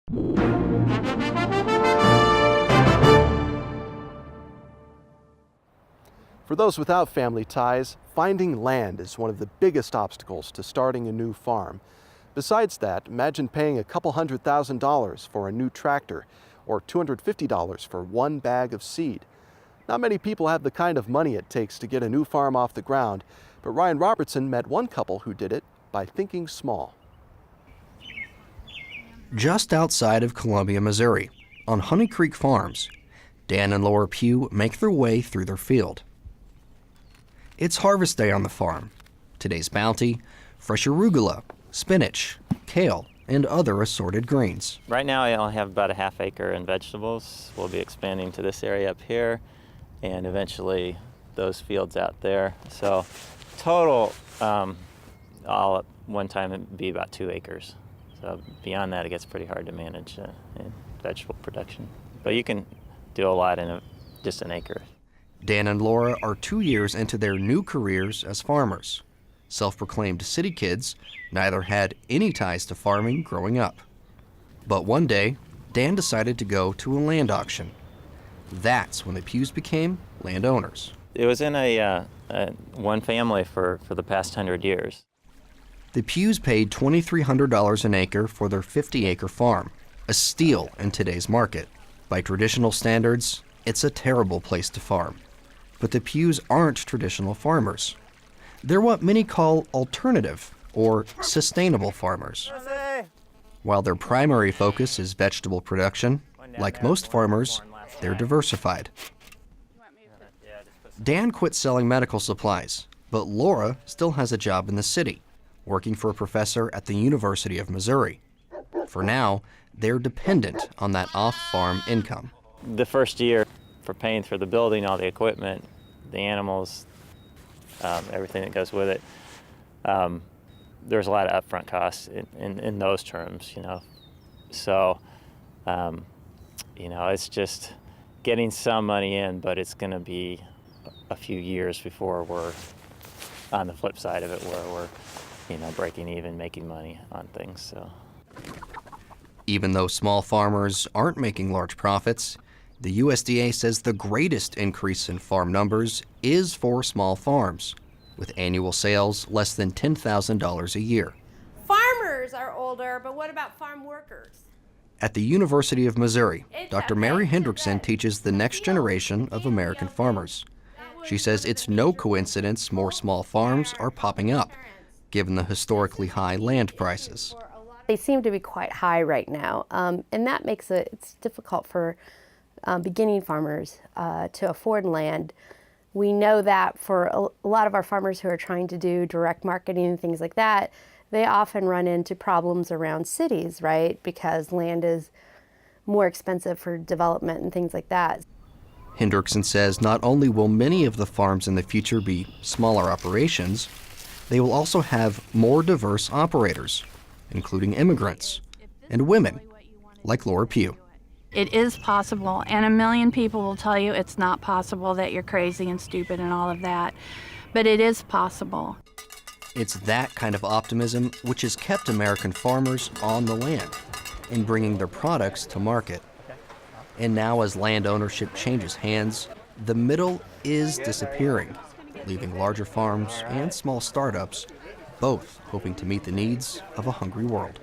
For those without family ties, finding land is one of the biggest obstacles to starting a new farm. Besides that, imagine paying a couple $100,000 for a new tractor or $250 for one bag of seed. Not many people have the kind of money it takes to get a new farm off the ground, but Ryan Robertson met one couple who did it by thinking small. Just outside of Columbia, Missouri, on Honey Creek Farms, Dan and Laura Pugh make their way through their field. It's harvest day on the farm. Today's bounty, fresh arugula, spinach, kale, and other assorted greens. Right now I only have about a half acre in vegetables. We'll be expanding to this area up here and eventually those fields out there. So total, all at one time it'd be about 2 acres. So beyond that it gets pretty hard to manage in vegetable production. But you can do a lot in just an acre. Dan and Laura are 2 years into their new careers as farmers. Self-proclaimed city kids, neither had any ties to farming growing up. But one day, Dan decided to go to a land auction. That's when the Pughs became landowners. It was in a one family for the past 100 years. The Pughs paid $2,300 an acre for their 50-acre farm, a steal in today's market. By traditional standards, it's a terrible place to farm. But the Pughs aren't traditional farmers. They're what many call alternative or sustainable farmers. While their primary focus is vegetable production, like most farmers, they're diversified. Dan quit selling medical supplies, but Laura still has a job in the city, working for a professor at the University of Missouri. For now, they're dependent on that off-farm income. The first year, for paying for the building, all the equipment, the animals, everything that goes with it, there's a lot of upfront costs in those terms, you know. So, you know, it's just getting some money in, but it's going to be a few years before we're on the flip side of it, where we're, you know, breaking even, making money on things. So, even though small farmers aren't making large profits, the USDA says the greatest increase in farm numbers is for small farms, with annual sales less than $10,000 a year. Farmers are older, but what about farm workers? At the University of Missouri, Dr. Mary Hendrickson teaches the next generation of American farmers. She says it's no coincidence more small farms are popping up, given the historically high land prices. They seem to be quite high right now, and that makes it's difficult for beginning farmers to afford land. We know that for a lot of our farmers who are trying to do direct marketing and things like that, they often run into problems around cities, right? Because land is more expensive for development and things like that. Hendrickson says not only will many of the farms in the future be smaller operations, they will also have more diverse operators, including immigrants and women, like Laura Pugh. It is possible, and a million people will tell you it's not possible, that you're crazy and stupid and all of that, but it is possible. It's that kind of optimism which has kept American farmers on the land and bringing their products to market. And now as land ownership changes hands, the middle is disappearing, leaving larger farms and small startups, both hoping to meet the needs of a hungry world.